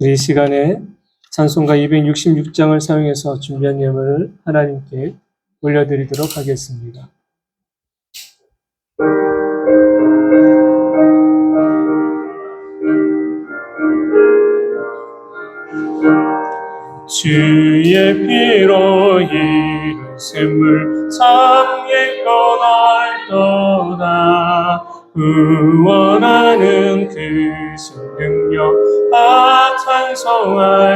이 시간에 찬송가 266장을 사용해서 준비한 예물을 하나님께 올려드리도록 하겠습니다. 주의 피로 이룬 샘물 참 예건할도다. 구원하는 그 신능력 다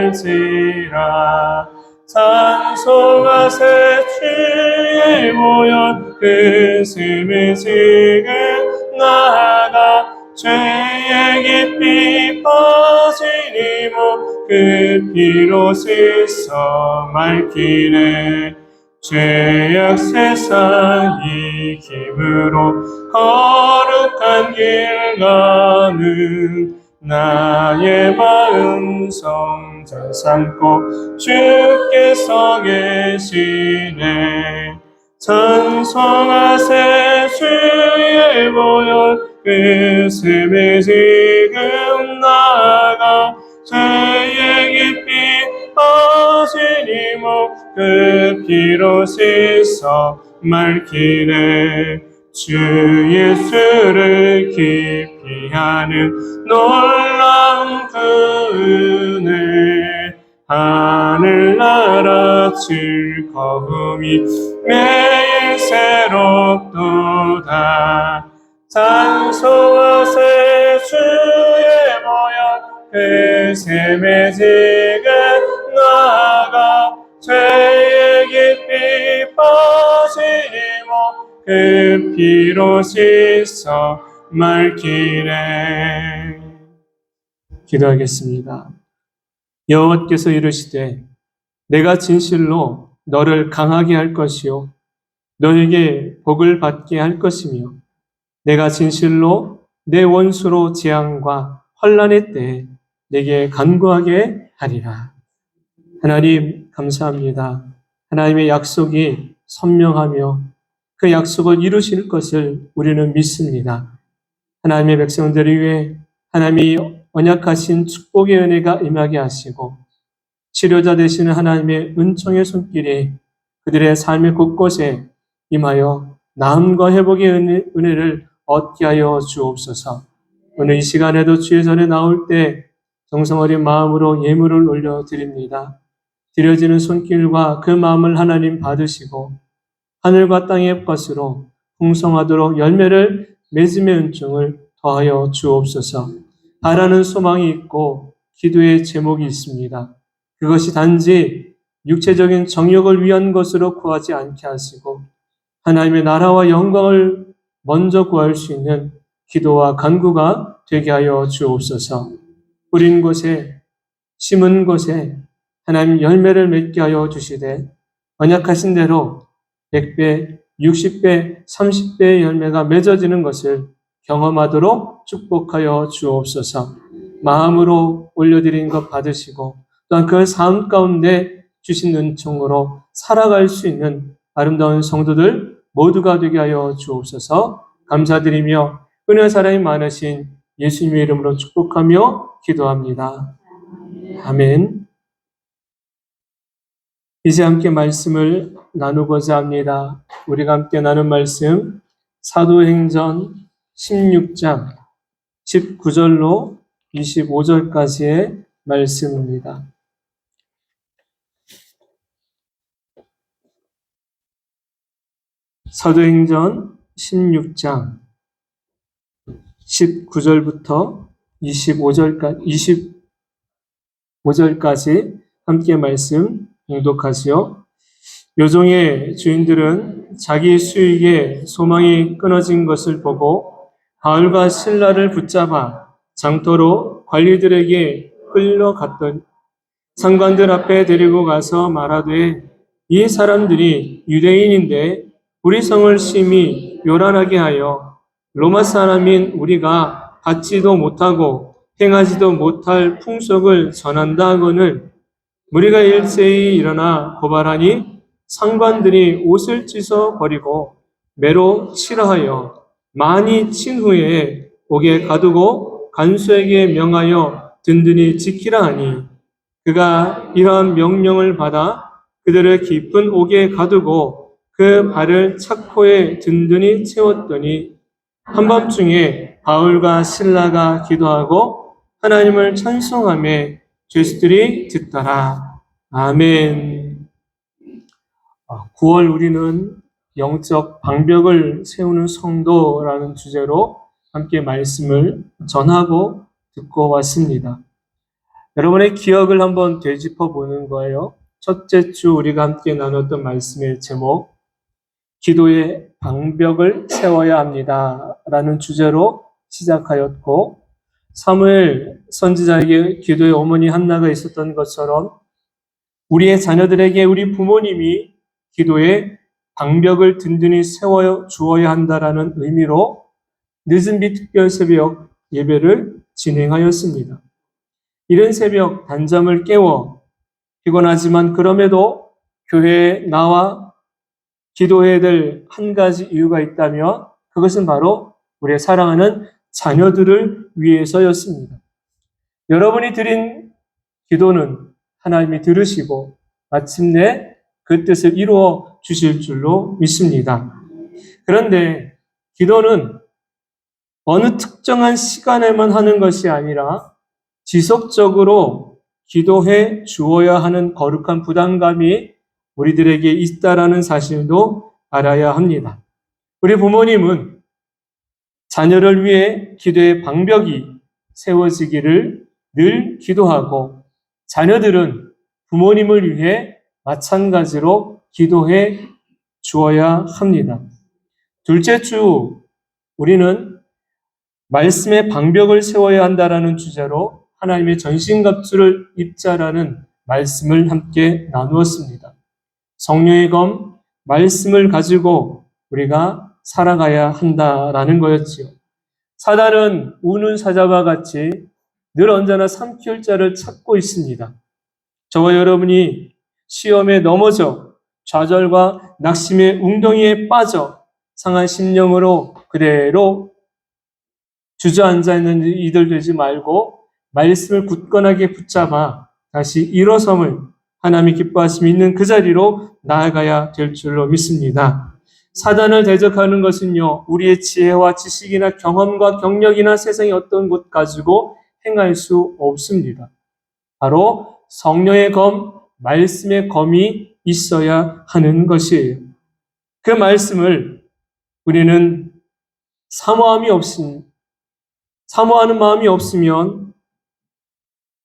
찬송할지라. 찬송하세 주의 보혈 그 샘에 지금 나아가 죄의 깊이 빠진 이몸 그 피로 씻어 맑히네. 죄악 세상 이김으로 거룩한 길 가는 나의 마음 성전 삼고 주께서 계시네. 찬송하세 주의 보혈 그 샘에 지금 나아가 죄의 깊이 빠진 이몸 그 피로 씻어 맑히네. 주 예수를 깊이 아는 놀라운 그 은혜 하늘나라 즐거움이 매일 새롭도다. 찬송하세 주의 보혈 그 샘에 지금 나아가 죄의 깊이 빠진 이몸 그 피로 씻어 맑히네. 기도하겠습니다. 여호와께서 이르시되 내가 진실로 너를 강하게 할 것이요 너에게 복을 받게 할 것이며 내가 진실로 내 원수로 재앙과 환난의 때에 내게 간구하게 하리라. 하나님 감사합니다. 하나님의 약속이 선명하며 그 약속을 이루실 것을 우리는 믿습니다. 하나님의 백성들을 위해 하나님이 언약하신 축복의 은혜가 임하게 하시고 치료자 되시는 하나님의 은총의 손길이 그들의 삶의 곳곳에 임하여 나음과 회복의 은혜를 얻게 하여 주옵소서. 오늘 이 시간에도 주의 전에 나올 때 정성어린 마음으로 예물을 올려드립니다. 드려지는 손길과 그 마음을 하나님 받으시고 하늘과 땅의 것으로 풍성하도록 열매를 맺음의 은총을 더하여 주옵소서. 바라는 소망이 있고 기도의 제목이 있습니다. 그것이 단지 육체적인 정욕을 위한 것으로 구하지 않게 하시고 하나님의 나라와 영광을 먼저 구할 수 있는 기도와 간구가 되게 하여 주옵소서. 뿌린 곳에 심은 곳에 하나님 열매를 맺게 하여 주시되 언약하신 대로 100배, 60배, 30배의 열매가 맺어지는 것을 경험하도록 축복하여 주옵소서. 마음으로 올려드린 것 받으시고 또한 그 삶 가운데 주신 은총으로 살아갈 수 있는 아름다운 성도들 모두가 되게 하여 주옵소서. 감사드리며 은혜 사랑이 많으신 예수님의 이름으로 축복하며 기도합니다. 아멘. 이제 함께 말씀을 나누고자 합니다. 우리가 함께 나눈 말씀 사도행전 16장 19절로 25절까지의 말씀입니다. 사도행전 16장 19절부터 25절까지 함께 말씀 봉독하시오. 요종의 주인들은 자기 수익에 소망이 끊어진 것을 보고 바울과 실라를 붙잡아 장터로 관리들에게 끌려갔더니 상관들 앞에 데리고 가서 말하되 이 사람들이 유대인인데 우리 성을 심히 요란하게 하여 로마 사람인 우리가 받지도 못하고 행하지도 못할 풍속을 전한다 하거늘 우리가 일제히 일어나 고발하니 상관들이 옷을 찢어 버리고 매로 치러하여 많이 친 후에 옥에 가두고 간수에게 명하여 든든히 지키라 하니 그가 이러한 명령을 받아 그들을 깊은 옥에 가두고 그 발을 착고에 든든히 채웠더니 한밤중에 바울과 실라가 기도하고 하나님을 찬송하며 죄수들이 듣더라. 아멘. 9월 우리는 영적 방벽을 세우는 성도라는 주제로 함께 말씀을 전하고 듣고 왔습니다. 여러분의 기억을 한번 되짚어 보는 거예요. 첫째 주 우리가 함께 나눴던 말씀의 제목, 기도의 방벽을 세워야 합니다. 라는 주제로 시작하였고, 사무엘 선지자에게 기도의 어머니 한나가 있었던 것처럼 우리의 자녀들에게 우리 부모님이 기도의 방벽을 든든히 세워 주어야 한다라는 의미로 늦은 비 특별 새벽 예배를 진행하였습니다. 이른 새벽 단잠을 깨워 피곤하지만 그럼에도 교회에 나와 기도해야 될 한 가지 이유가 있다면 그것은 바로 우리의 사랑하는 자녀들을 위해서였습니다. 여러분이 드린 기도는 하나님이 들으시고 마침내 그 뜻을 이루어 주실 줄로 믿습니다. 그런데 기도는 어느 특정한 시간에만 하는 것이 아니라 지속적으로 기도해 주어야 하는 거룩한 부담감이 우리들에게 있다라는 사실도 알아야 합니다. 우리 부모님은 자녀를 위해 기도의 방벽이 세워지기를 늘 기도하고 자녀들은 부모님을 위해 마찬가지로 기도해 주어야 합니다. 둘째 주 우리는 말씀의 방벽을 세워야 한다라는 주제로 하나님의 전신갑주를 입자라는 말씀을 함께 나누었습니다. 성령의 검, 말씀을 가지고 우리가 살아가야 한다라는 거였지요. 사단은 우는 사자와 같이 늘 언제나 삼킬 자를 찾고 있습니다. 저와 여러분이 시험에 넘어져 좌절과 낙심의 웅덩이에 빠져 상한 심령으로 그대로 주저앉아 있는 이들 되지 말고 말씀을 굳건하게 붙잡아 다시 일어섬을 하나님이 기뻐하심이 있는 그 자리로 나아가야 될 줄로 믿습니다. 사단을 대적하는 것은요, 우리의 지혜와 지식이나 경험과 경력이나 세상의 어떤 것 가지고 행할 수 없습니다. 바로 성령의 검, 말씀의 검이 있어야 하는 것이에요. 그 말씀을 우리는 사모하는 마음이 없으면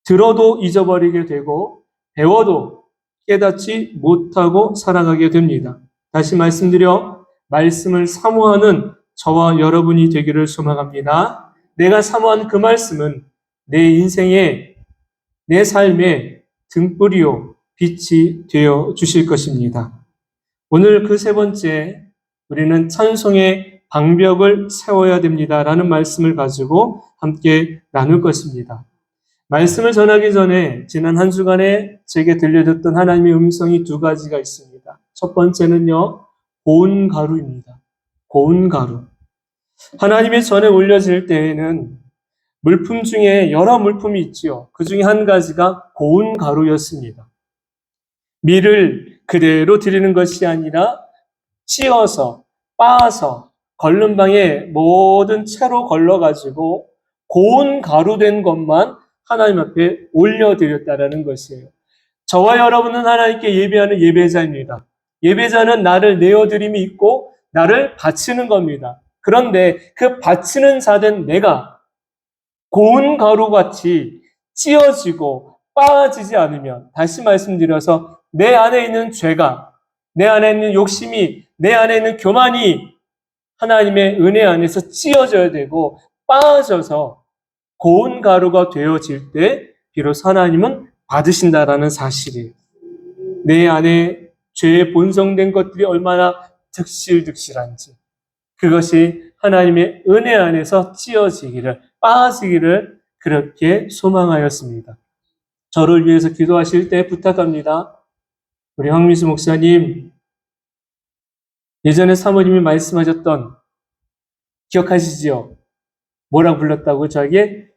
들어도 잊어버리게 되고 배워도 깨닫지 못하고 살아가게 됩니다. 다시 말씀드려 말씀을 사모하는 저와 여러분이 되기를 소망합니다. 내가 사모한 그 말씀은 내 인생의 내 삶의 등불이요 빛이 되어 주실 것입니다. 오늘 그 세 번째 우리는 찬송의 방벽을 세워야 됩니다라는 말씀을 가지고 함께 나눌 것입니다. 말씀을 전하기 전에 지난 한 주간에 제게 들려줬던 하나님의 음성이 두 가지가 있습니다. 첫 번째는요, 고운 가루입니다. 고운 가루. 하나님의 전에 올려질 때에는 물품 중에 여러 물품이 있지요. 그 중에 한 가지가 고운 가루였습니다. 밀을 그대로 드리는 것이 아니라 찧어서, 빻아서, 걸름방에 모든 채로 걸러가지고 고운 가루 된 것만 하나님 앞에 올려드렸다라는 것이에요. 저와 여러분은 하나님께 예배하는 예배자입니다. 예배자는 나를 내어드림이 있고 나를 바치는 겁니다. 그런데 그 바치는 자된 내가 고운 가루같이 찧어지고 빻아지지 않으면, 다시 말씀드려서 내 안에 있는 죄가, 내 안에 있는 욕심이, 내 안에 있는 교만이 하나님의 은혜 안에서 찧어져야 되고 빻아져서 고운 가루가 되어질 때 비로소 하나님은 받으신다라는 사실이에요. 내 안에 죄에 본성된 것들이 얼마나 득실득실한지, 그것이 하나님의 은혜 안에서 찧어지기를, 빻아지기를 그렇게 소망하였습니다. 저를 위해서 기도하실 때 부탁합니다. 우리 황미수 목사님, 예전에 사모님이 말씀하셨던 기억하시지요? 뭐라 불렀다고 저에게?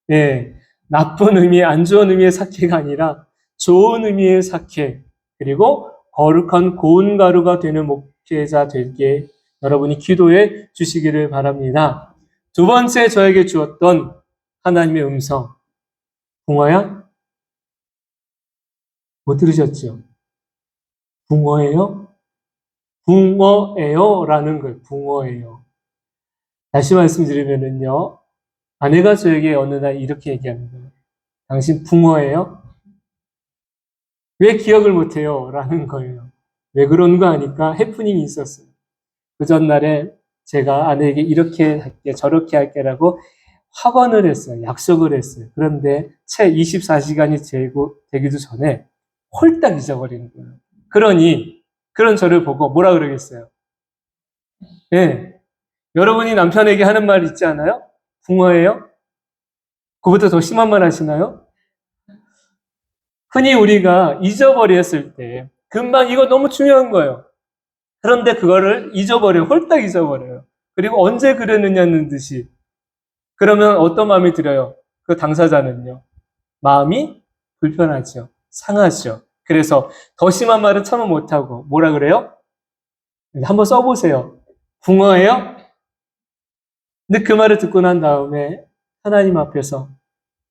네, 나쁜 의미, 안 좋은 의미의 사케가 아니라 좋은 의미의 사케, 그리고 거룩한 고운 가루가 되는 목회자 되게 여러분이 기도해 주시기를 바랍니다. 두 번째 저에게 주었던 하나님의 음성. 붕어야? 못 들으셨죠? 붕어예요? 붕어예요? 라는 거예요. 붕어예요. 다시 말씀드리면은요, 아내가 저에게 어느 날 이렇게 얘기하는 거예요. 당신 붕어예요? 왜 기억을 못해요? 라는 거예요. 왜 그런 거 아니까 해프닝이 있었어요. 그 전날에 제가 아내에게 이렇게 할게, 저렇게 할게라고 확언을 했어요. 약속을 했어요. 그런데 채 24시간이 되기도 전에 홀딱 잊어버리는 거예요. 그러니 그런 저를 보고 뭐라 그러겠어요? 예. 여러분이 남편에게 하는 말 있지 않아요? 붕어예요? 그보다 더 심한 말 하시나요? 흔히 우리가 잊어버렸을 때 금방 이거 너무 중요한 거예요. 그런데 그거를 잊어버려요. 홀딱 잊어버려요. 그리고 언제 그랬느냐는 듯이. 그러면 어떤 마음이 들어요? 그 당사자는요. 마음이 불편하죠. 상하죠. 그래서 더 심한 말은 참아 못하고 뭐라 그래요? 한번 써보세요. 붕어예요? 근데 그 말을 듣고 난 다음에 하나님 앞에서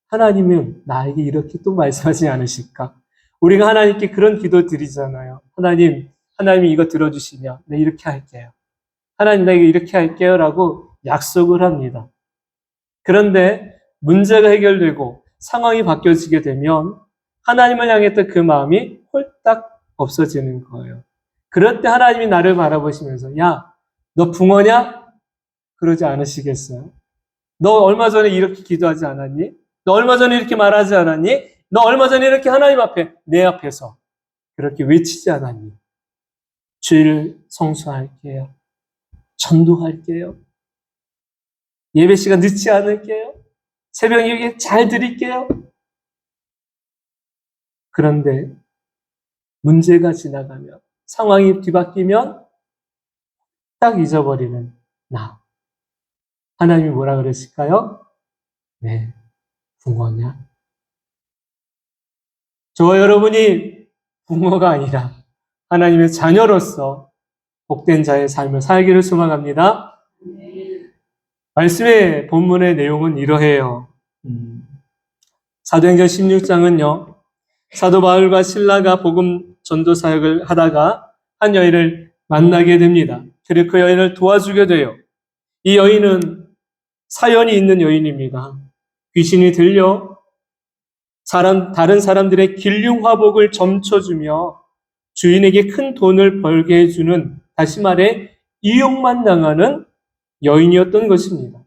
하나님은 나에게 이렇게 또 말씀하지 않으실까? 우리가 하나님께 그런 기도 드리잖아요. 하나님이 이거 들어주시면 네, 이렇게 할게요. 하나님 나에게 이렇게 할게요 라고 약속을 합니다. 그런데 문제가 해결되고 상황이 바뀌어지게 되면 하나님을 향했던 그 마음이 홀딱 없어지는 거예요. 그럴 때 하나님이 나를 바라보시면서 야, 너 붕어냐? 그러지 않으시겠어요? 너 얼마 전에 이렇게 기도하지 않았니? 너 얼마 전에 이렇게 말하지 않았니? 너 얼마 전에 이렇게 하나님 앞에 내 앞에서 그렇게 외치지 않았니? 주일 성수할게요. 전도할게요. 예배 시간 늦지 않을게요. 새벽 예배 잘 드릴게요. 그런데 문제가 지나가면 상황이 뒤바뀌면 딱 잊어버리는 나. 하나님이 뭐라 그러실까요? 네, 붕어냐? 저와 여러분이 붕어가 아니라 하나님의 자녀로서 복된 자의 삶을 살기를 소망합니다. 말씀의 본문의 내용은 이러해요. 사도행전 16장은요. 사도 바울과 실라가 복음 전도 사역을 하다가 한 여인을 만나게 됩니다. 그리고 그 여인을 도와주게 돼요. 이 여인은 사연이 있는 여인입니다. 귀신이 들려 다른 사람들의 길흉 화복을 점쳐주며 주인에게 큰 돈을 벌게 해주는, 다시 말해 이용만 당하는 여인이었던 것입니다.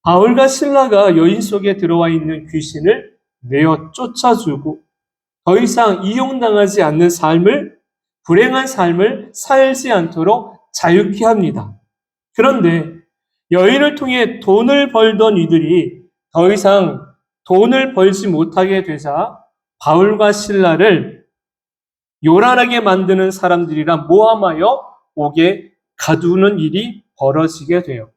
바울과 실라가 여인 속에 들어와 있는 귀신을 내어 쫓아주고 더 이상 이용당하지 않는 삶을, 불행한 삶을 살지 않도록 자유케 합니다. 그런데 여인을 통해 돈을 벌던 이들이 더 이상 돈을 벌지 못하게 되자 바울과 실라를 요란하게 만드는 사람들이라 모함하여 옥에 가두는 일이 벌어지게 돼요.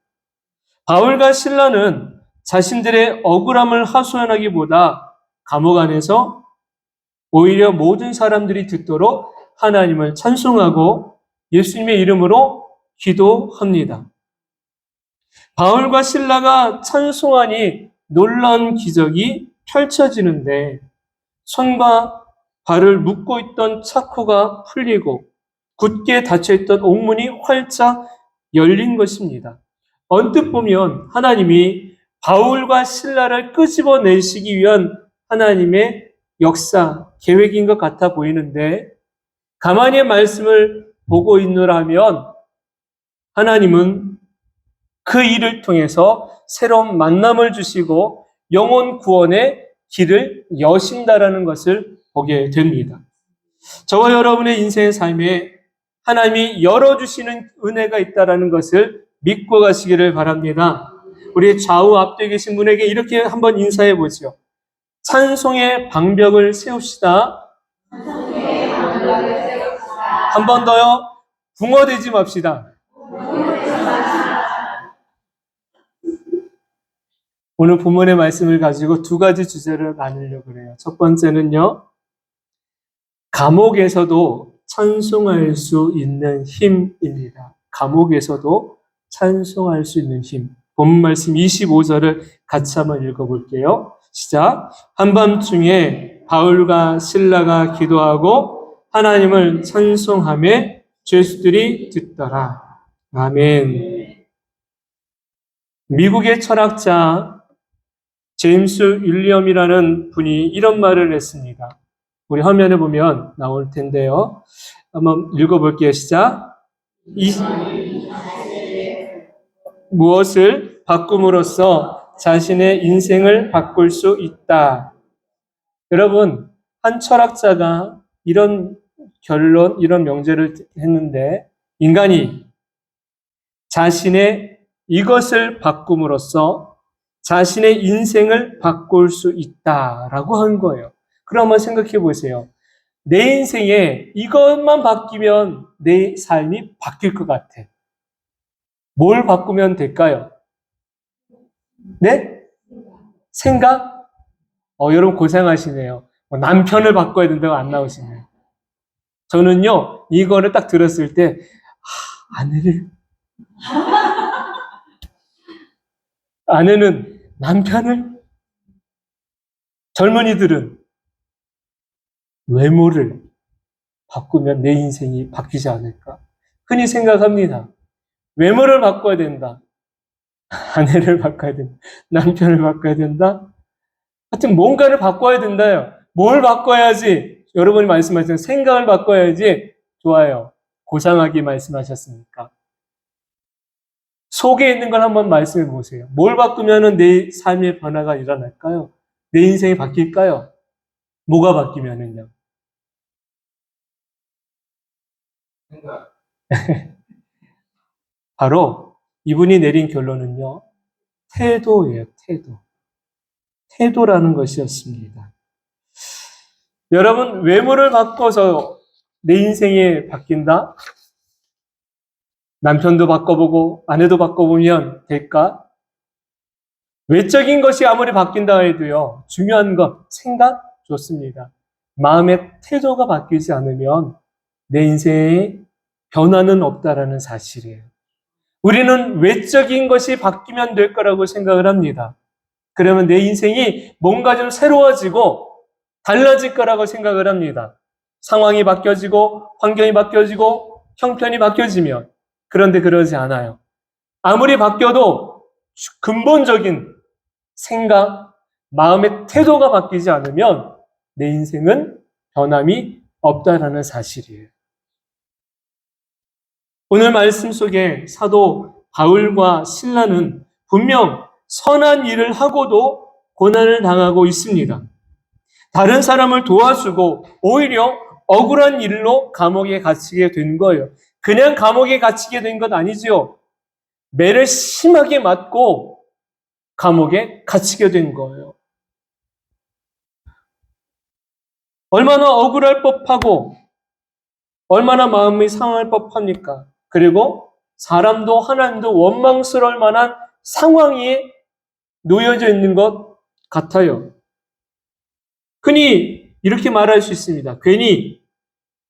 바울과 실라는 자신들의 억울함을 하소연하기보다 감옥 안에서 오히려 모든 사람들이 듣도록 하나님을 찬송하고 예수님의 이름으로 기도합니다. 바울과 실라가 찬송하니 놀라운 기적이 펼쳐지는데 손과 발을 묶고 있던 차코가 풀리고 굳게 닫혀있던 옥문이 활짝 열린 것입니다. 언뜻 보면 하나님이 바울과 실라를 끄집어내시기 위한 하나님의 역사, 계획인 것 같아 보이는데 가만히 말씀을 보고 있노라면 하나님은 그 일을 통해서 새로운 만남을 주시고 영혼 구원의 길을 여신다라는 것을 보게 됩니다. 저와 여러분의 인생의 삶에 하나님이 열어주시는 은혜가 있다라는 것을 믿고 가시기를 바랍니다. 우리 좌우 앞뒤에 계신 분에게 이렇게 한번 인사해 보죠. 찬송의 방벽을 세웁시다. 한 번 더요. 붕어되지 맙시다. 오늘 본문의 말씀을 가지고 두 가지 주제를 나누려고 그래요. 첫 번째는요, 감옥에서도 찬송할 수 있는 힘입니다. 감옥에서도 찬송할 수 있는 힘. 본문 말씀 25절을 같이 한번 읽어볼게요. 시작. 한밤중에 바울과 실라가 기도하고 하나님을 찬송하며 죄수들이 듣더라. 아멘. 미국의 철학자 제임스 윌리엄이라는 분이 이런 말을 했습니다. 우리 화면에 보면 나올 텐데요. 한번 읽어볼게요. 시작. 무엇을 바꿈으로써 자신의 인생을 바꿀 수 있다. 여러분, 한 철학자가 이런 결론, 이런 명제를 했는데, 인간이 자신의 이것을 바꿈으로써 자신의 인생을 바꿀 수 있다라고 한 거예요. 그럼 한번 생각해 보세요. 내 인생에 이것만 바뀌면 내 삶이 바뀔 것 같아. 뭘 바꾸면 될까요? 네? 생각? 여러분 고생하시네요. 남편을 바꿔야 된다고 안 나오시네요. 저는요, 이거를 딱 들었을 때, 아내는 남편을, 젊은이들은 외모를 바꾸면 내 인생이 바뀌지 않을까? 흔히 생각합니다. 외모를 바꿔야 된다. 아내를 바꿔야 된다. 남편을 바꿔야 된다. 하여튼 뭔가를 바꿔야 된다요. 뭘 바꿔야지? 여러분이 말씀하신 생각을 바꿔야지. 좋아요. 고상하게 말씀하셨으니까. 속에 있는 걸 한번 말씀해 보세요. 뭘 바꾸면 내 삶의 변화가 일어날까요? 내 인생이 바뀔까요? 뭐가 바뀌면은요? 바로 이분이 내린 결론은요. 태도예요. 태도. 태도라는 것이었습니다. 여러분, 외모를 바꿔서 내 인생이 바뀐다? 남편도 바꿔보고 아내도 바꿔보면 될까? 외적인 것이 아무리 바뀐다 해도요. 중요한 것, 생각? 좋습니다. 마음의 태도가 바뀌지 않으면 내 인생에 변화는 없다라는 사실이에요. 우리는 외적인 것이 바뀌면 될 거라고 생각을 합니다. 그러면 내 인생이 뭔가 좀 새로워지고 달라질 거라고 생각을 합니다. 상황이 바뀌어지고 환경이 바뀌어지고 형편이 바뀌어지면. 그런데 그러지 않아요. 아무리 바뀌어도 근본적인 생각, 마음의 태도가 바뀌지 않으면 내 인생은 변함이 없다라는 사실이에요. 오늘 말씀 속에 사도 바울과 실라는 분명 선한 일을 하고도 고난을 당하고 있습니다. 다른 사람을 도와주고 오히려 억울한 일로 감옥에 갇히게 된 거예요. 그냥 감옥에 갇히게 된 것 아니지요. 매를 심하게 맞고 감옥에 갇히게 된 거예요. 얼마나 억울할 법하고 얼마나 마음이 상할 법합니까? 그리고 사람도 하나님도 원망스러울 만한 상황에 놓여져 있는 것 같아요. 흔히 이렇게 말할 수 있습니다. 괜히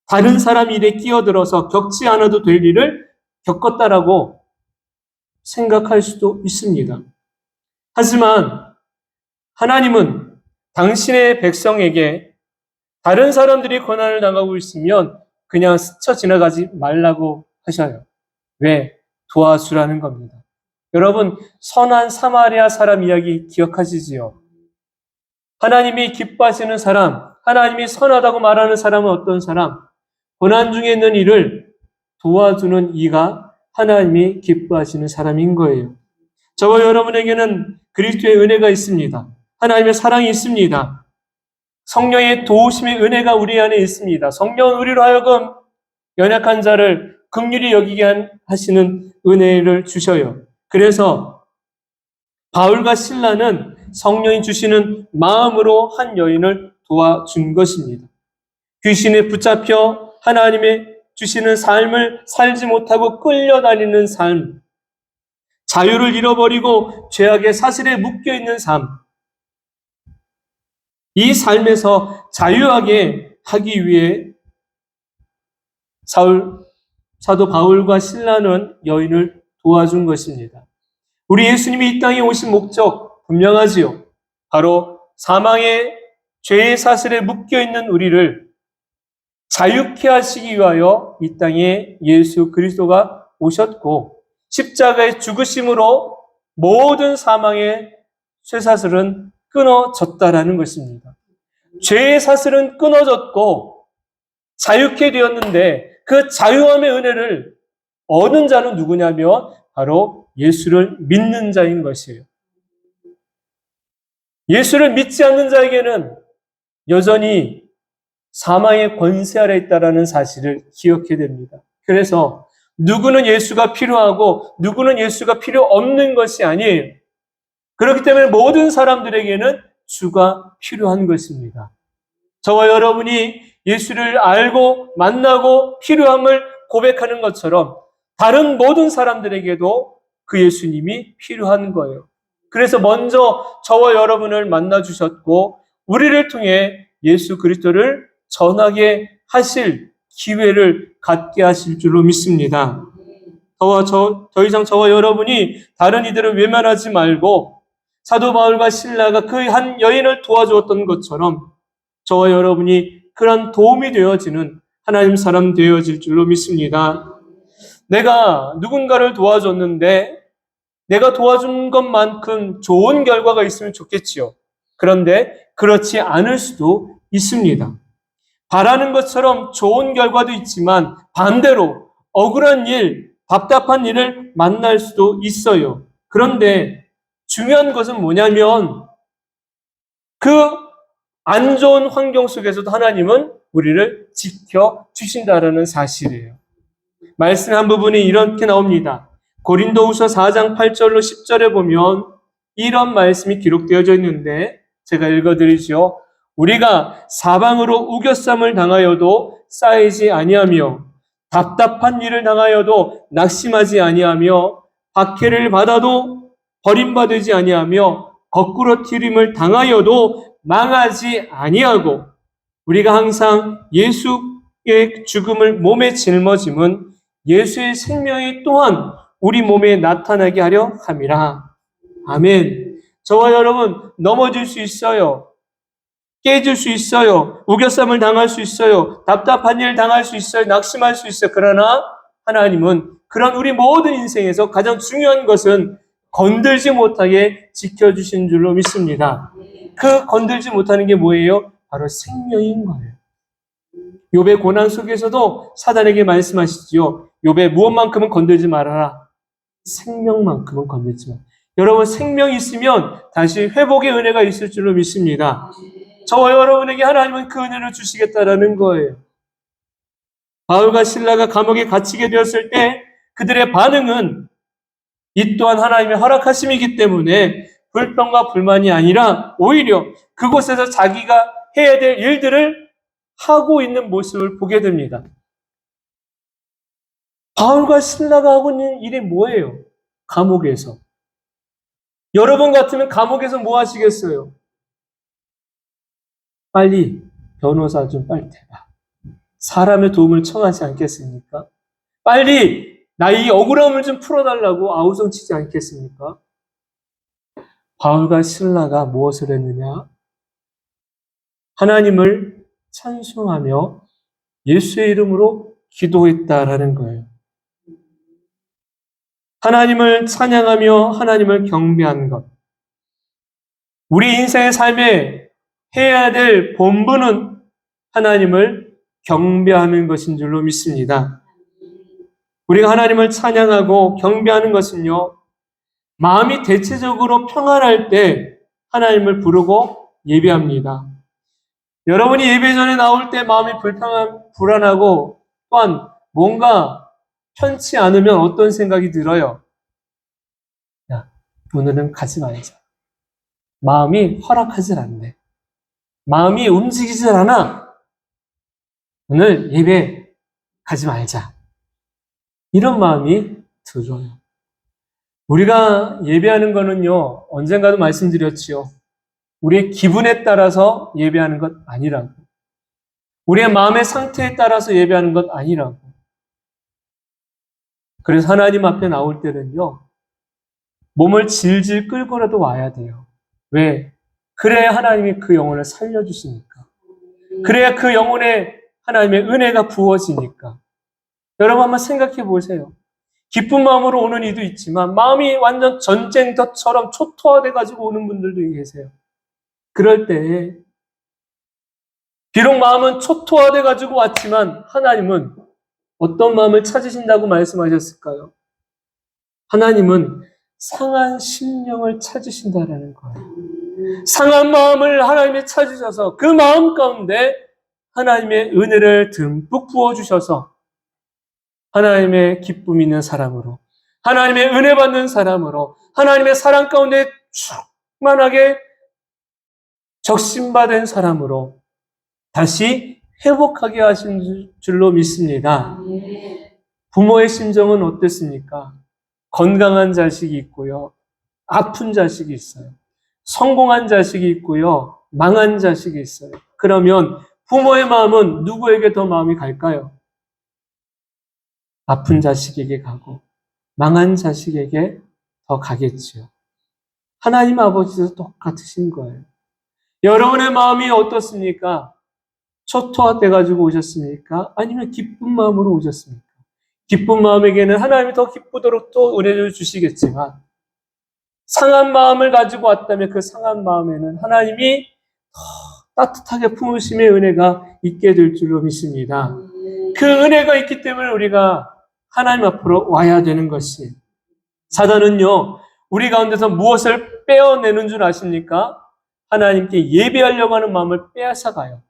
다른 사람 일에 끼어들어서 겪지 않아도 될 일을 겪었다라고 생각할 수도 있습니다. 하지만 하나님은 당신의 백성에게 다른 사람들이 고난을 당하고 있으면 그냥 스쳐 지나가지 말라고 하셔요. 왜? 도와주라는 겁니다. 여러분, 선한 사마리아 사람 이야기 기억하시지요? 하나님이 기뻐하시는 사람, 하나님이 선하다고 말하는 사람은 어떤 사람? 고난 중에 있는 이를 도와주는 이가 하나님이 기뻐하시는 사람인 거예요. 저와 여러분에게는 그리스도의 은혜가 있습니다. 하나님의 사랑이 있습니다. 성령의 도우심의 은혜가 우리 안에 있습니다. 성령은 우리로 하여금 연약한 자를 긍휼히 여기게 하시는 은혜를 주셔요. 그래서 바울과 실라는 성령이 주시는 마음으로 한 여인을 도와준 것입니다. 귀신에 붙잡혀 하나님의 주시는 삶을 살지 못하고 끌려다니는 삶, 자유를 잃어버리고 죄악의 사슬에 묶여있는 삶, 이 삶에서 자유하게 하기 위해 사도 바울과 실라는 여인을 도와준 것입니다. 우리 예수님이 이 땅에 오신 목적 분명하지요. 바로 사망의 죄의 사슬에 묶여있는 우리를 자유케 하시기 위하여 이 땅에 예수 그리스도가 오셨고 십자가의 죽으심으로 모든 사망의 쇠사슬은 끊어졌다라는 것입니다. 죄의 사슬은 끊어졌고 자유케 되었는데 그 자유함의 은혜를 얻은 자는 누구냐면 바로 예수를 믿는 자인 것이에요. 예수를 믿지 않는 자에게는 여전히 사망의 권세 아래 있다라는 사실을 기억해야 됩니다. 그래서 누구는 예수가 필요하고 누구는 예수가 필요 없는 것이 아니에요. 그렇기 때문에 모든 사람들에게는 주가 필요한 것입니다. 저와 여러분이 예수를 알고 만나고 필요함을 고백하는 것처럼 다른 모든 사람들에게도 그 예수님이 필요한 거예요. 그래서 먼저 저와 여러분을 만나주셨고 우리를 통해 예수 그리스도를 전하게 하실 기회를 갖게 하실 줄로 믿습니다. 더 이상 저와 여러분이 다른 이들을 외면하지 말고 사도 바울과 실라가 그 한 여인을 도와주었던 것처럼 저와 여러분이 그런 도움이 되어지는 하나님 사람 되어질 줄로 믿습니다. 내가 누군가를 도와줬는데 내가 도와준 것만큼 좋은 결과가 있으면 좋겠지요. 그런데 그렇지 않을 수도 있습니다. 바라는 것처럼 좋은 결과도 있지만 반대로 억울한 일, 답답한 일을 만날 수도 있어요. 그런데 중요한 것은 뭐냐면 그 안 좋은 환경 속에서도 하나님은 우리를 지켜주신다라는 사실이에요. 말씀의 한 부분이 이렇게 나옵니다. 고린도후서 4장 8절로 10절에 보면 이런 말씀이 기록되어져 있는데 제가 읽어드리죠. 우리가 사방으로 우겨쌈을 당하여도 쌓이지 아니하며 답답한 일을 당하여도 낙심하지 아니하며 박해를 받아도 버림받지 아니하며 거꾸로 튀림을 당하여도 망하지 아니하고 우리가 항상 예수의 죽음을 몸에 짊어짐은 예수의 생명이 또한 우리 몸에 나타나게 하려 함이라. 아멘. 저와 여러분 넘어질 수 있어요. 깨질 수 있어요. 우겨쌈을 당할 수 있어요. 답답한 일 당할 수 있어요. 낙심할 수 있어요. 그러나 하나님은 그런 우리 모든 인생에서 가장 중요한 것은 건들지 못하게 지켜주신 줄로 믿습니다. 그 건들지 못하는 게 뭐예요? 바로 생명인 거예요. 욥의 고난 속에서도 사단에게 말씀하시지요. 욥의 무엇만큼은 건들지 말아라. 생명만큼은 건들지 마라. 여러분 생명이 있으면 다시 회복의 은혜가 있을 줄로 믿습니다. 저와 여러분에게 하나님은 그 은혜를 주시겠다라는 거예요. 바울과 실라가 감옥에 갇히게 되었을 때 그들의 반응은 이 또한 하나님의 허락하심이기 때문에 불평과 불만이 아니라 오히려 그곳에서 자기가 해야 될 일들을 하고 있는 모습을 보게 됩니다. 바울과 실라가 하고 있는 일이 뭐예요? 감옥에서. 여러분 같으면 감옥에서 뭐 하시겠어요? 빨리 변호사 좀 빨리 대봐. 사람의 도움을 청하지 않겠습니까? 빨리 나 이 억울함을 좀 풀어달라고 아우성치지 않겠습니까? 바울과 실라가 무엇을 했느냐? 하나님을 찬송하며 예수의 이름으로 기도했다라는 거예요. 하나님을 찬양하며 하나님을 경배한 것. 우리 인생의 삶에 해야 될 본분은 하나님을 경배하는 것인 줄로 믿습니다. 우리가 하나님을 찬양하고 경배하는 것은요, 마음이 대체적으로 평안할 때 하나님을 부르고 예배합니다. 여러분이 예배 전에 나올 때 마음이 불안하고 또한 뭔가 편치 않으면 어떤 생각이 들어요? 야, 오늘은 가지 말자. 마음이 허락하질 않네. 마음이 움직이질 않아. 오늘 예배 가지 말자. 이런 마음이 들어요. 우리가 예배하는 거는요, 언젠가도 말씀드렸지요. 우리의 기분에 따라서 예배하는 것 아니라고. 우리의 마음의 상태에 따라서 예배하는 것 아니라고. 그래서 하나님 앞에 나올 때는요, 몸을 질질 끌고라도 와야 돼요. 왜? 그래야 하나님이 그 영혼을 살려주시니까. 그래야 그 영혼에 하나님의 은혜가 부어지니까. 여러분 한번 생각해 보세요. 기쁜 마음으로 오는 이도 있지만 마음이 완전 전쟁터처럼 초토화돼 가지고 오는 분들도 계세요. 그럴 때 비록 마음은 초토화돼 가지고 왔지만 하나님은 어떤 마음을 찾으신다고 말씀하셨을까요? 하나님은 상한 심령을 찾으신다라는 거예요. 상한 마음을 하나님이 찾으셔서 그 마음 가운데 하나님의 은혜를 듬뿍 부어주셔서 하나님의 기쁨 있는 사람으로, 하나님의 은혜 받는 사람으로, 하나님의 사랑 가운데 충만하게 적신받은 사람으로 다시 회복하게 하신 줄로 믿습니다. 부모의 심정은 어땠습니까? 건강한 자식이 있고요. 아픈 자식이 있어요. 성공한 자식이 있고요. 망한 자식이 있어요. 그러면 부모의 마음은 누구에게 더 마음이 갈까요? 아픈 자식에게 가고 망한 자식에게 더 가겠지요. 하나님 아버지도 똑같으신 거예요. 여러분의 마음이 어떻습니까? 초토화돼가지고 오셨습니까? 아니면 기쁜 마음으로 오셨습니까? 기쁜 마음에게는 하나님이 더 기쁘도록 또 은혜를 주시겠지만 상한 마음을 가지고 왔다면 그 상한 마음에는 하나님이 더 따뜻하게 품으심의 은혜가 있게 될 줄로 믿습니다. 그 은혜가 있기 때문에 우리가 하나님 앞으로 와야 되는 것이, 사단은요 우리 가운데서 무엇을 빼어내는 줄 아십니까? 하나님께 예배하려고 하는 마음을 빼앗아가요.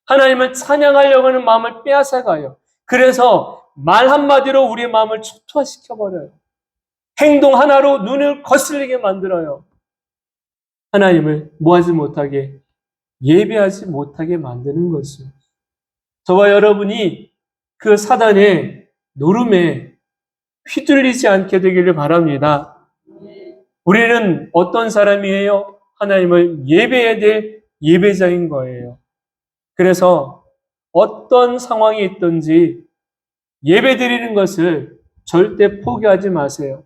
하나님을 찬양하려고 하는 마음을 빼앗아가요. 그래서 말 한마디로 우리의 마음을 초토화시켜버려요. 행동 하나로 눈을 거슬리게 만들어요. 하나님을 뭐하지 못하게, 예배하지 못하게 만드는 것이요. 저와 여러분이 그 사단의 노름에 휘둘리지 않게 되기를 바랍니다. 우리는 어떤 사람이에요? 하나님을 예배해야 될 예배자인 거예요. 그래서 어떤 상황이 있든지 예배 드리는 것을 절대 포기하지 마세요.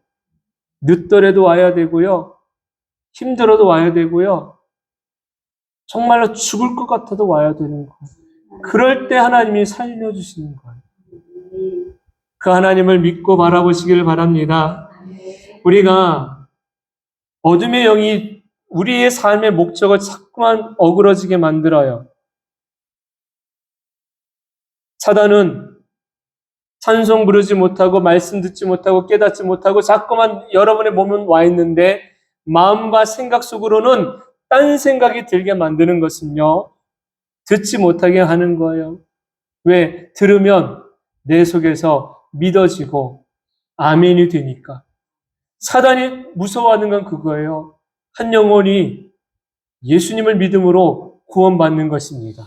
늦더라도 와야 되고요. 힘들어도 와야 되고요. 정말로 죽을 것 같아도 와야 되는 거예요. 그럴 때 하나님이 살려주시는 거예요. 그 하나님을 믿고 바라보시길 바랍니다. 우리가 어둠의 영이 우리의 삶의 목적을 자꾸만 어그러지게 만들어요. 사단은 찬송 부르지 못하고 말씀 듣지 못하고 깨닫지 못하고 자꾸만 여러분의 몸은 와 있는데 마음과 생각 속으로는 딴 생각이 들게 만드는 것은요. 듣지 못하게 하는 거예요. 왜? 들으면 내 속에서 믿어지고 아멘이 되니까. 사단이 무서워하는 건 그거예요. 한 영혼이 예수님을 믿음으로 구원받는 것입니다.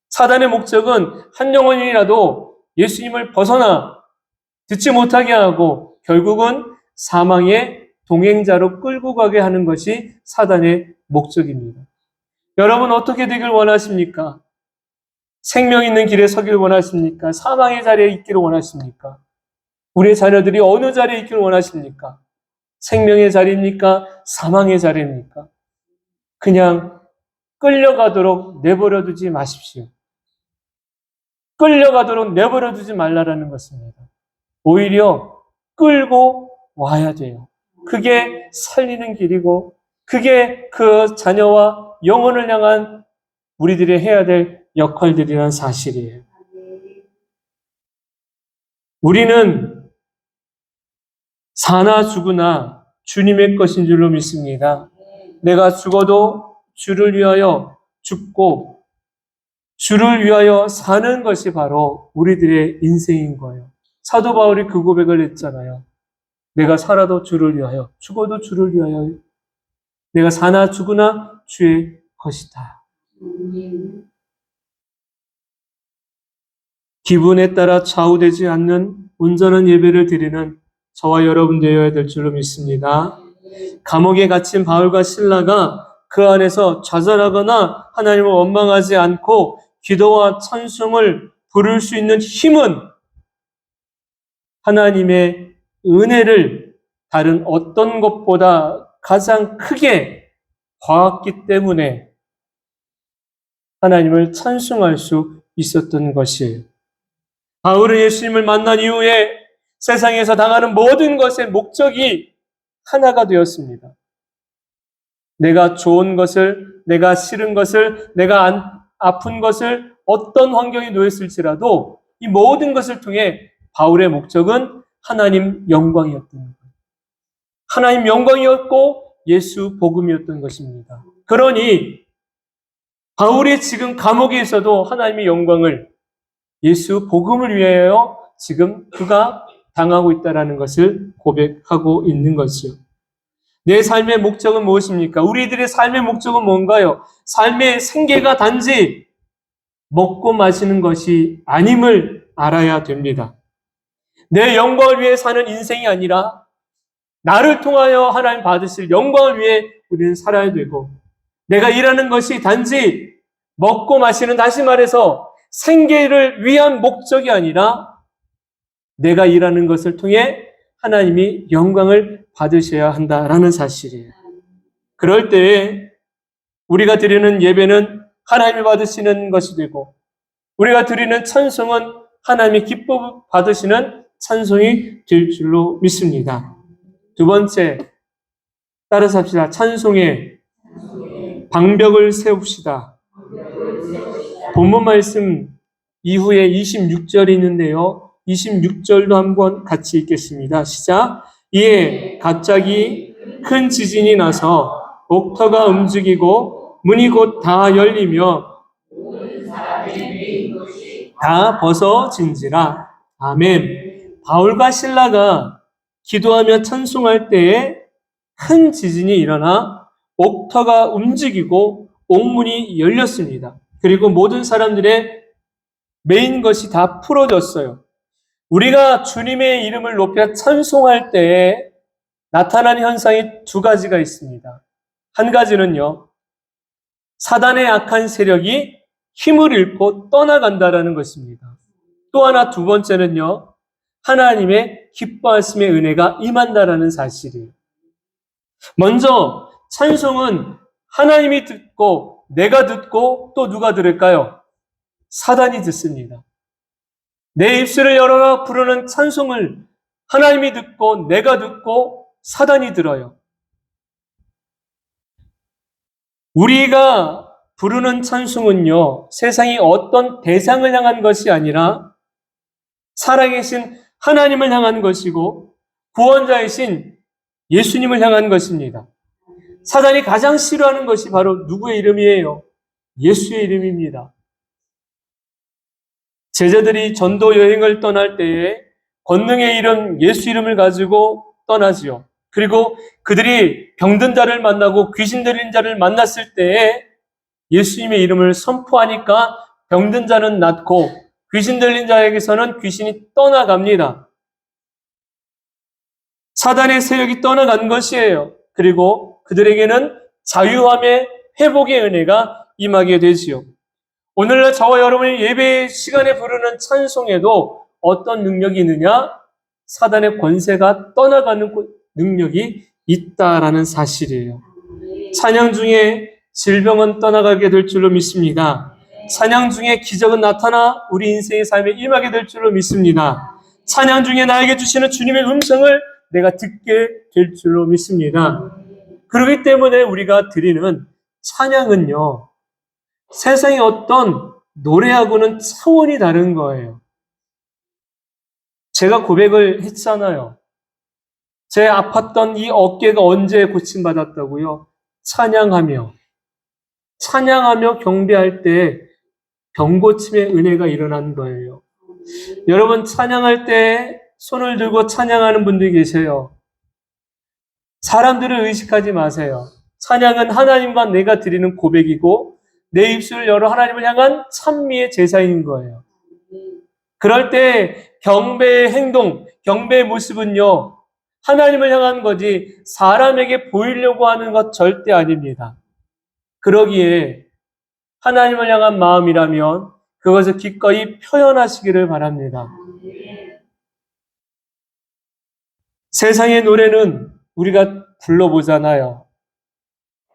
사단의 목적은 한 영혼이라도 예수님을 벗어나 듣지 못하게 하고 결국은 사망의 동행자로 끌고 가게 하는 것이 사단의 목적입니다. 여러분 어떻게 되길 원하십니까? 생명 있는 길에 서길 원하십니까? 사망의 자리에 있기를 원하십니까? 우리의 자녀들이 어느 자리에 있기를 원하십니까? 생명의 자리입니까? 사망의 자리입니까? 그냥 끌려가도록 내버려 두지 마십시오. 끌려가도록 내버려 두지 말라라는 것입니다. 오히려 끌고 와야 돼요. 그게 살리는 길이고 그게 그 자녀와 영혼을 향한 우리들이 해야 될 역할들이라는 사실이에요. 우리는 사나 죽으나 주님의 것인 줄로 믿습니다. 내가 죽어도 주를 위하여 죽고 주를 위하여 사는 것이 바로 우리들의 인생인 거예요. 사도 바울이 그 고백을 했잖아요. 내가 살아도 주를 위하여, 죽어도 주를 위하여, 내가 사나 죽으나 주의 것이다. 기분에 따라 좌우되지 않는 온전한 예배를 드리는 저와 여러분 되어야 될 줄로 믿습니다. 감옥에 갇힌 바울과 실라가 그 안에서 좌절하거나 하나님을 원망하지 않고 기도와 찬송을 부를 수 있는 힘은 하나님의 은혜를 다른 어떤 것보다 가장 크게 봐왔기 때문에 하나님을 찬송할 수 있었던 것이에요. 바울은 예수님을 만난 이후에 세상에서 당하는 모든 것의 목적이 하나가 되었습니다. 내가 좋은 것을, 내가 싫은 것을, 내가 아픈 것을 어떤 환경에 놓였을지라도 이 모든 것을 통해 바울의 목적은 하나님 영광이었던 거예요. 하나님 영광이었고 예수 복음이었던 것입니다. 그러니 바울이 지금 감옥에 있어도 하나님의 영광을 예수 복음을 위하여 지금 그가 당하고 있다는 것을 고백하고 있는 것이요. 내 삶의 목적은 무엇입니까? 우리들의 삶의 목적은 뭔가요? 삶의 생계가 단지 먹고 마시는 것이 아님을 알아야 됩니다. 내 영광을 위해 사는 인생이 아니라 나를 통하여 하나님 받으실 영광을 위해 우리는 살아야 되고, 내가 일하는 것이 단지 먹고 마시는, 다시 말해서 생계를 위한 목적이 아니라 내가 일하는 것을 통해 하나님이 영광을 받으셔야 한다라는 사실이에요. 그럴 때에 우리가 드리는 예배는 하나님이 받으시는 것이 되고, 우리가 드리는 찬송은 하나님이 기뻐 받으시는 찬송이 될 줄로 믿습니다. 두 번째, 따라서 합시다. 찬송의 방벽을 세웁시다. 본문 말씀 이후에 26절이 있는데요. 26절도 한번 같이 읽겠습니다. 시작. 이에 갑자기 큰 지진이 나서 옥터가 움직이고 문이 곧 다 열리며 다 벗어진지라. 아멘. 바울과 실라가 기도하며 찬송할 때에 큰 지진이 일어나 옥터가 움직이고 옥문이 열렸습니다. 그리고 모든 사람들의 메인 것이 다 풀어졌어요. 우리가 주님의 이름을 높여 찬송할 때에 나타나는 현상이 두 가지가 있습니다. 한 가지는요, 사단의 악한 세력이 힘을 잃고 떠나간다라는 것입니다. 또 하나, 두 번째는요, 하나님의 기뻐하심의 은혜가 임한다라는 사실이에요. 먼저 찬송은 하나님이 듣고 내가 듣고 또 누가 들을까요? 사단이 듣습니다. 내 입술을 열어 부르는 찬송을 하나님이 듣고 내가 듣고 사단이 들어요. 우리가 부르는 찬송은요, 세상이 어떤 대상을 향한 것이 아니라 살아계신 하나님을 향한 것이고 구원자이신 예수님을 향한 것입니다. 사단이 가장 싫어하는 것이 바로 누구의 이름이에요? 예수의 이름입니다. 제자들이 전도 여행을 떠날 때에 권능의 이름 예수 이름을 가지고 떠나지요. 그리고 그들이 병든 자를 만나고 귀신 들린 자를 만났을 때에 예수님의 이름을 선포하니까 병든 자는 낫고 귀신 들린 자에게서는 귀신이 떠나갑니다. 사단의 세력이 떠나간 것이에요. 그리고 그들에게는 자유함의 회복의 은혜가 임하게 되지요. 오늘날 저와 여러분이 예배 시간에 부르는 찬송에도 어떤 능력이 있느냐? 사단의 권세가 떠나가는 능력이 있다라는 사실이에요. 찬양 중에 질병은 떠나가게 될 줄로 믿습니다. 찬양 중에 기적은 나타나 우리 인생의 삶에 임하게 될 줄로 믿습니다. 찬양 중에 나에게 주시는 주님의 음성을 내가 듣게 될 줄로 믿습니다. 그렇기 때문에 우리가 드리는 찬양은요, 세상의 어떤 노래하고는 차원이 다른 거예요. 제가 고백을 했잖아요. 제 아팠던 이 어깨가 언제 고침받았다고요? 찬양하며 경배할 때 병고침의 은혜가 일어난 거예요. 여러분, 찬양할 때 손을 들고 찬양하는 분들이 계세요. 사람들을 의식하지 마세요. 찬양은 하나님과 내가 드리는 고백이고 내 입술을 열어 하나님을 향한 찬미의 제사인 거예요. 그럴 때 경배의 행동, 경배의 모습은요, 하나님을 향한 거지 사람에게 보이려고 하는 것 절대 아닙니다. 그러기에 하나님을 향한 마음이라면 그것을 기꺼이 표현하시기를 바랍니다. 세상의 노래는 우리가 불러보잖아요.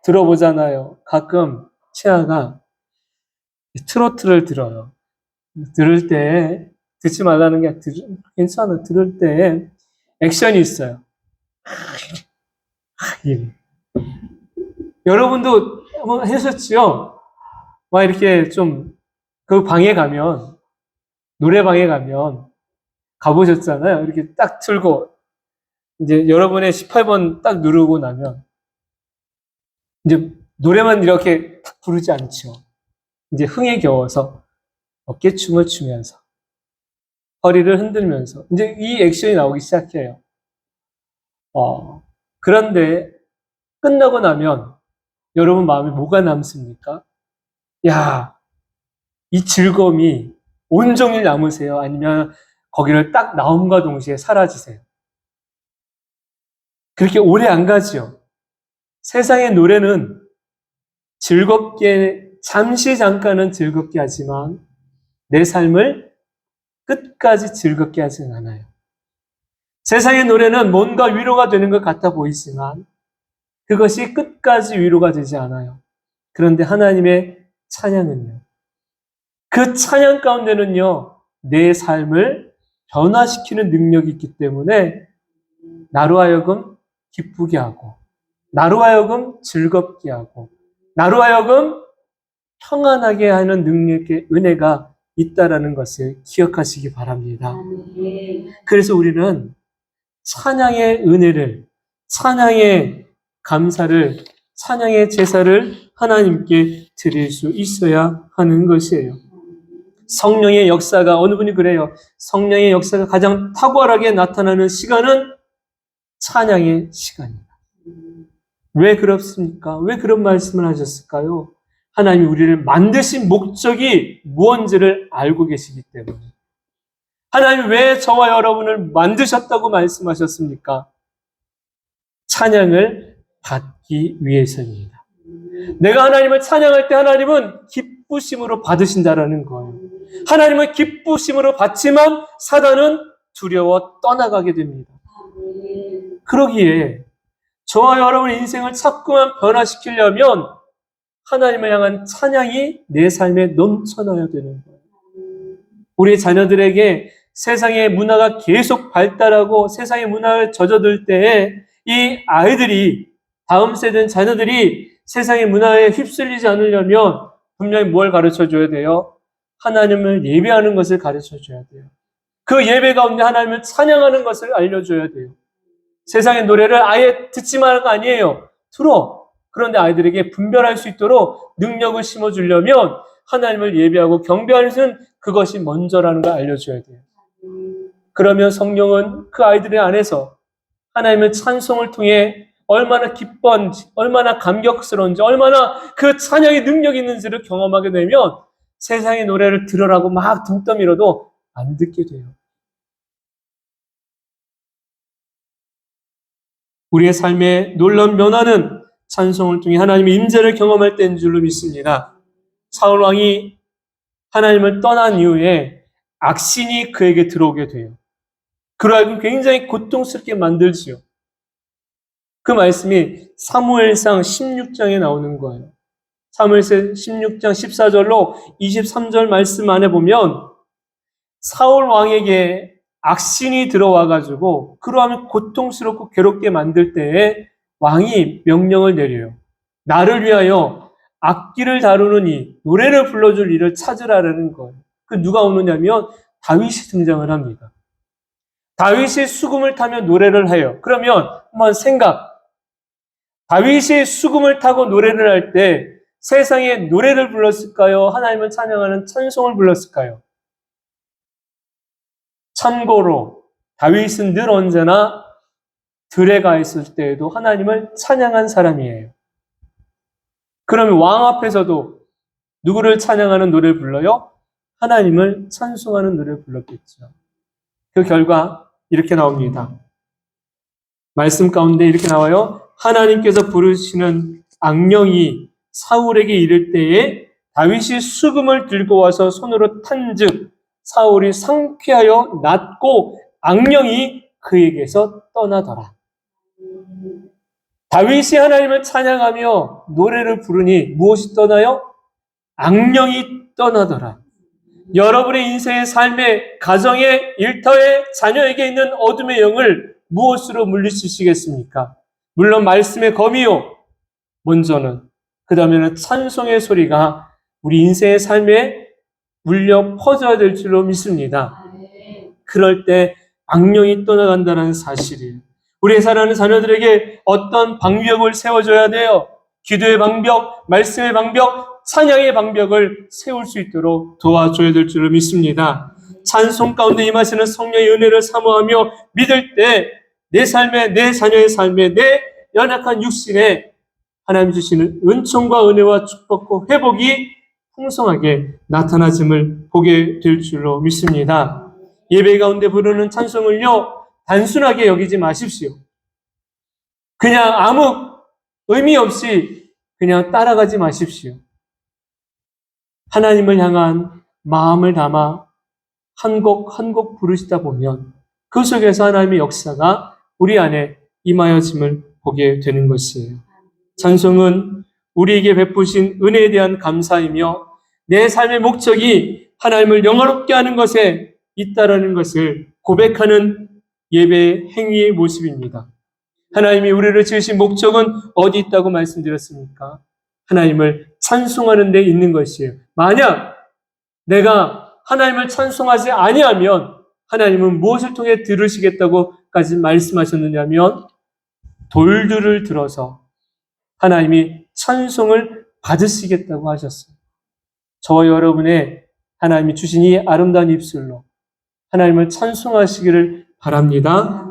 들어보잖아요. 가끔 치아가 트로트를 들어요. 들을 때 듣지 말라는 게 괜찮아. 들을 때 액션이 있어요. 여러분도 한번 하셨지요? 막 이렇게 좀 그 방에 가면 노래방에 가면 가보셨잖아요. 이렇게 딱 틀고 이제 여러분의 18번 딱 누르고 나면 이제 노래만 이렇게 딱 부르지 않죠. 이제 흥에 겨워서 어깨춤을 추면서 허리를 흔들면서 이제 이 액션이 나오기 시작해요. 그런데 끝나고 나면 여러분 마음에 뭐가 남습니까? 야, 이 즐거움이 온종일 남으세요? 아니면 거기를 딱 나옴과 동시에 사라지세요? 그렇게 오래 안 가지요. 세상의 노래는 즐겁게, 잠시 잠깐은 즐겁게 하지만 내 삶을 끝까지 즐겁게 하지는 않아요. 세상의 노래는 뭔가 위로가 되는 것 같아 보이지만 그것이 끝까지 위로가 되지 않아요. 그런데 하나님의 찬양은요. 그 찬양 가운데는요. 내 삶을 변화시키는 능력이 있기 때문에 나로 하여금 기쁘게 하고 나로 하여금 즐겁게 하고 나로 하여금 평안하게 하는 능력의 은혜가 있다라는 것을 기억하시기 바랍니다. 그래서 우리는 찬양의 은혜를, 찬양의 감사를, 찬양의 제사를 하나님께 드릴 수 있어야 하는 것이에요. 성령의 역사가, 어느 분이 그래요. 성령의 역사가 가장 탁월하게 나타나는 시간은 찬양의 시간입니다. 왜 그렇습니까? 왜 그런 말씀을 하셨을까요? 하나님이 우리를 만드신 목적이 무언지를 알고 계시기 때문에. 하나님이 왜 저와 여러분을 만드셨다고 말씀하셨습니까? 찬양을 받기 위해서입니다. 내가 하나님을 찬양할 때 하나님은 기쁘심으로 받으신다라는 거예요. 하나님은 기쁘심으로 받지만 사단은 두려워 떠나가게 됩니다. 그러기에 저와 여러분의 인생을 자꾸만 변화시키려면 하나님을 향한 찬양이 내 삶에 넘쳐나야 되는 거예요. 우리 자녀들에게 세상의 문화가 계속 발달하고 세상의 문화를 젖어들 때에 이 아이들이, 다음 세대 자녀들이 세상의 문화에 휩쓸리지 않으려면 분명히 뭘 가르쳐 줘야 돼요? 하나님을 예배하는 것을 가르쳐 줘야 돼요. 그 예배 가운데 하나님을 찬양하는 것을 알려줘야 돼요. 세상의 노래를 아예 듣지 말라는 거 아니에요. 들어. 그런데 아이들에게 분별할 수 있도록 능력을 심어주려면 하나님을 예배하고 경배하는 그것이 먼저라는 걸 알려줘야 돼요. 그러면 성령은 그 아이들의 안에서 하나님의 찬송을 통해 얼마나 기뻤는지, 얼마나 감격스러운지, 얼마나 그 찬양의 능력이 있는지를 경험하게 되면 세상의 노래를 들으라고 막 등 떠밀어도 안 듣게 돼요. 우리의 삶의 놀라운 변화는 찬송을 통해 하나님의 임재를 경험할 때인 줄로 믿습니다. 사울 왕이 하나님을 떠난 이후에 악신이 그에게 들어오게 돼요. 그로 하여금 굉장히 고통스럽게 만들지요. 그 말씀이 사무엘상 16장에 나오는 거예요. 사무엘상 16장 14절로 23절 말씀 안에 보면 사울 왕에게 악신이 들어와가지고 그러하면 고통스럽고 괴롭게 만들 때에 왕이 명령을 내려요. 나를 위하여 악기를 다루는 이, 노래를 불러줄 이를 찾으라는 거예요. 그 누가 오느냐면 다윗이 등장을 합니다. 다윗이 수금을 타며 노래를 해요. 그러면 한번 생각. 다윗이 수금을 타고 노래를 할 때 세상에 노래를 불렀을까요? 하나님을 찬양하는 찬송을 불렀을까요? 참고로 다윗은 늘 언제나 들에 가 있을 때에도 하나님을 찬양한 사람이에요. 그러면 왕 앞에서도 누구를 찬양하는 노래를 불러요? 하나님을 찬송하는 노래를 불렀겠죠. 그 결과 이렇게 나옵니다. 말씀 가운데 이렇게 나와요. 하나님께서 부르시는 악령이 사울에게 이를 때에 다윗이 수금을 들고 와서 손으로 탄즉 사울이 상쾌하여 낫고 악령이 그에게서 떠나더라. 다윗이 하나님을 찬양하며 노래를 부르니 무엇이 떠나요? 악령이 떠나더라. 여러분의 인생의 삶의 가정의 일터에 자녀에게 있는 어둠의 영을 무엇으로 물리치시겠습니까? 물론 말씀의 검이요. 먼저는 그 다음에는 찬송의 소리가 우리 인생의 삶에 울려 퍼져야 될 줄로 믿습니다. 그럴 때 악령이 떠나간다는 사실이에요. 우리의 사랑하는 자녀들에게 어떤 방벽을 세워줘야 돼요. 기도의 방벽, 말씀의 방벽, 찬양의 방벽을 세울 수 있도록 도와줘야 될 줄로 믿습니다. 찬송 가운데 임하시는 성령의 은혜를 사모하며 믿을 때 내 삶에, 내 자녀의 삶에, 내 연약한 육신에 하나님 주시는 은총과 은혜와 축복과 회복이 풍성하게 나타나짐을 보게 될 줄로 믿습니다. 예배 가운데 부르는 찬송을요, 단순하게 여기지 마십시오. 그냥 아무 의미 없이 그냥 따라가지 마십시오. 하나님을 향한 마음을 담아 한 곡 한 곡 부르시다 보면 그 속에서 하나님의 역사가 우리 안에 임하여짐을 보게 되는 것이에요. 찬송은 우리에게 베푸신 은혜에 대한 감사이며 내 삶의 목적이 하나님을 영화롭게 하는 것에 있다라는 것을 고백하는 예배 행위의 모습입니다. 하나님이 우리를 지으신 목적은 어디 있다고 말씀드렸습니까? 하나님을 찬송하는 데 있는 것이에요. 만약 내가 하나님을 찬송하지 아니하면 하나님은 무엇을 통해 들으시겠다고까지 말씀하셨느냐면 돌들을 들어서 하나님이 찬송을 받으시겠다고 하셨어요. 저와 여러분의 하나님이 주신 이 아름다운 입술로 하나님을 찬송하시기를 바랍니다.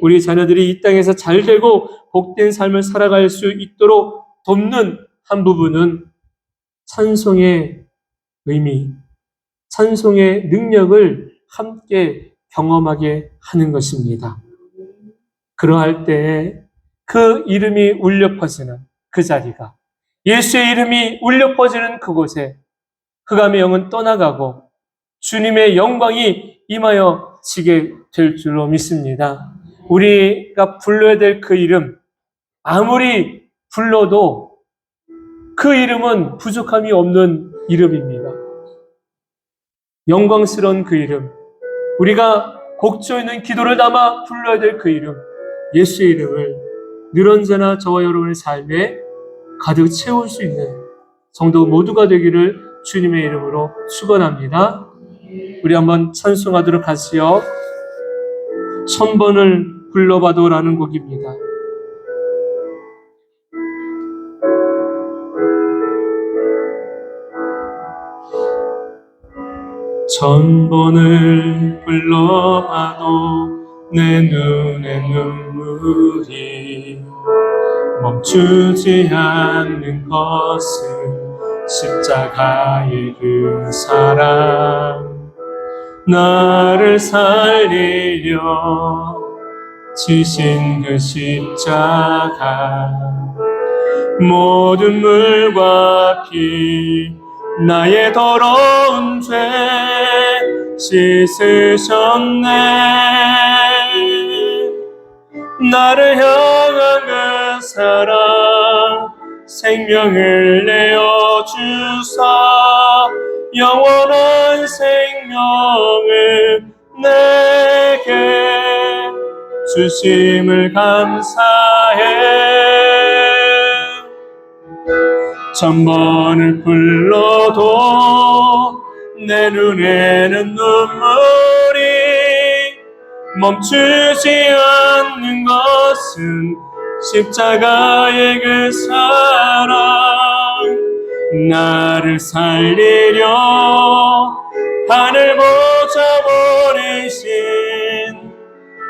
우리 자녀들이 이 땅에서 잘되고 복된 삶을 살아갈 수 있도록 돕는 한 부분은 찬송의 의미, 찬송의 능력을 함께 경험하게 하는 것입니다. 그러할 때에 그 이름이 울려 퍼지는 그 자리가, 예수의 이름이 울려 퍼지는 그곳에 흑암의 영은 떠나가고 주님의 영광이 임하여 지게 될 줄로 믿습니다. 우리가 불러야 될 그 이름, 아무리 불러도 그 이름은 부족함이 없는 이름입니다. 영광스러운 그 이름, 우리가 곡조 있는 기도를 담아 불러야 될 그 이름, 예수의 이름을 늘 언제나 저와 여러분의 삶에 가득 채울 수 있는 성도 모두가 되기를 주님의 이름으로 축원합니다. 우리 한번 찬송하도록 하시오. 1000번을 불러봐도라는 곡입니다. 천번을 불러봐도 내 눈에 눈물이 멈추지 않는 것은 십자가의 그 사랑, 나를 살리려 지신 그 십자가, 모든 물과 피 나의 더러운 죄 씻으셨네. 나를 향한 그 사랑, 생명을 내어주사 영원한 생명을 내게 주심을 감사해. 1000번을 불러도 내 눈에는 눈물이 멈추지 않는 것은 십자가의 그 사랑, 나를 살리려 하늘 보좌 보내신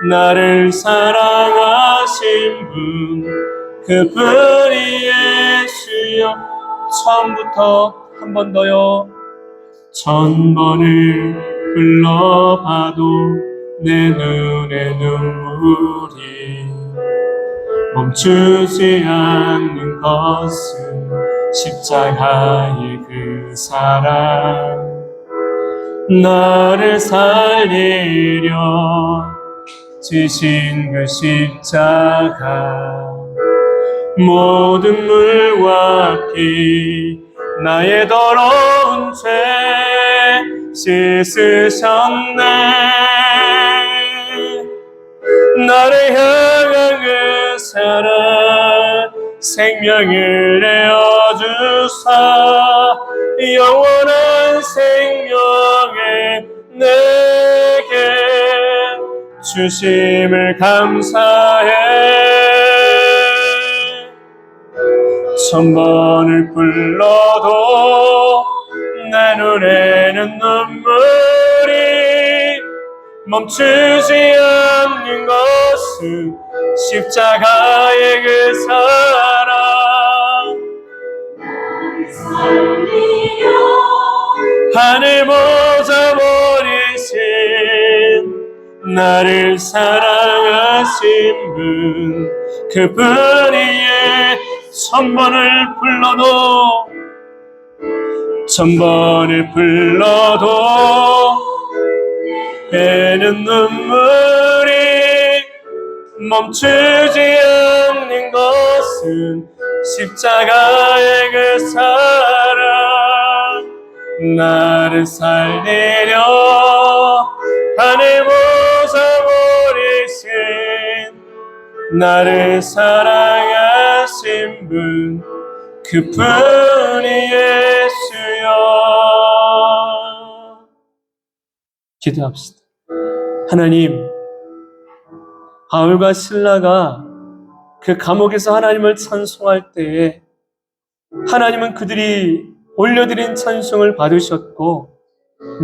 나를 사랑하신 분, 그분이 예수여. 처음부터 한 번 더요. 1000번을 불러봐도 내 눈에 눈물이 멈추지 않는 것은 십자가의 그 사랑. 나를 살리려 지신 그 십자가, 모든 물과 피 나의 더러운 죄 씻으셨네. 나를 향한 그 사랑, 생명을 내어주사 영원한 생명을 내게 주심을 감사해. 천번을 불러도 내 눈에는 눈물이 멈추지 않는 것은 십자가의 그 사랑. 하늘 보자 버리신 나를 사랑하신 분, 그분이에 천번을 불러도 배는 눈물이 멈추지 않는 것은 십자가의 그 사랑. 나를 살리려 하늘 보사 버리신 나를 사랑하신 분, 그분이 예수여. 기도합시다. 하나님, 바울과 실라가 그 감옥에서 하나님을 찬송할 때에 하나님은 그들이 올려드린 찬송을 받으셨고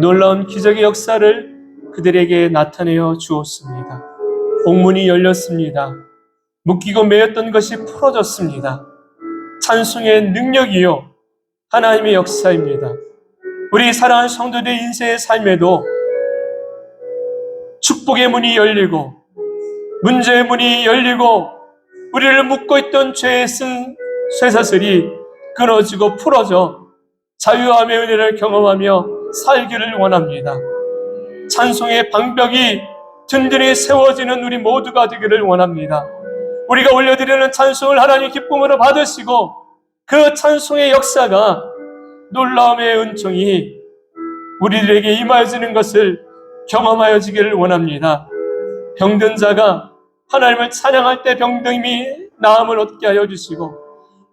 놀라운 기적의 역사를 그들에게 나타내어 주었습니다. 옥문이 열렸습니다. 묶이고 매였던 것이 풀어졌습니다. 찬송의 능력이요 하나님의 역사입니다. 우리 사랑하는 성도들의 인생의 삶에도 축복의 문이 열리고 문제의 문이 열리고 우리를 묶고 있던 죄의 쓴 쇠사슬이 끊어지고 풀어져 자유함의 은혜를 경험하며 살기를 원합니다. 찬송의 방벽이 든든히 세워지는 우리 모두가 되기를 원합니다. 우리가 올려드리는 찬송을 하나님 기쁨으로 받으시고 그 찬송의 역사가 놀라움의 은총이 우리들에게 임하여지는 것을 경험하여지기를 원합니다. 병든 자가 하나님을 찬양할 때 병듦이 나음을 얻게 하여 주시고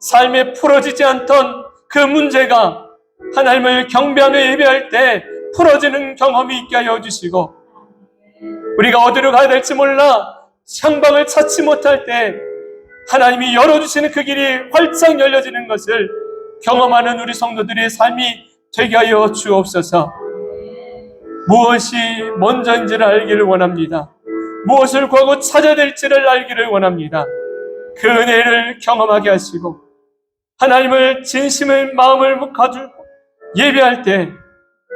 삶에 풀어지지 않던 그 문제가 하나님을 경배하며 예배할 때 풀어지는 경험이 있게 하여 주시고 우리가 어디로 가야 될지 몰라 향방을 찾지 못할 때 하나님이 열어주시는 그 길이 활짝 열려지는 것을 경험하는 우리 성도들의 삶이 되게 하여 주옵소서. 무엇이 먼저인지를 알기를 원합니다. 무엇을 구하고 찾아야 될지를 알기를 원합니다. 그 은혜를 경험하게 하시고 하나님을 진심을 마음을 가지고 예배할 때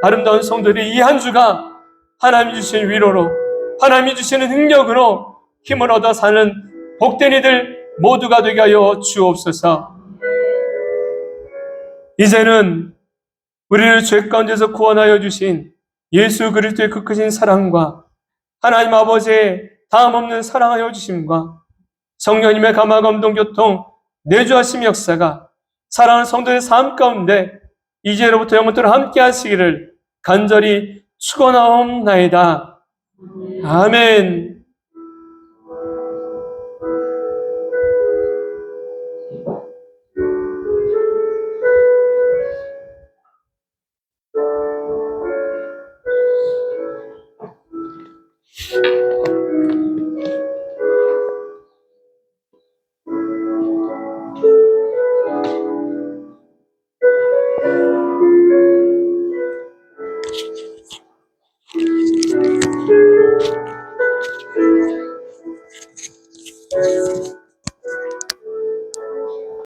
아름다운 성도들이 이 한 주가 하나님이 주신 위로로 하나님이 주시는 능력으로 힘을 얻어 사는 복된 이들 모두가 되게 하여 주옵소서. 이제는 우리를 죄 가운데서 구원하여 주신 예수 그리스도의 그 크신 사랑과 하나님 아버지의 다함없는 사랑하여 주심과 성령님의 감화 감동 교통 내주하심 역사가 사랑하는 성도의 삶 가운데 이제로부터 영원토록 함께 하시기를 간절히 축원하옵나이다. 아멘.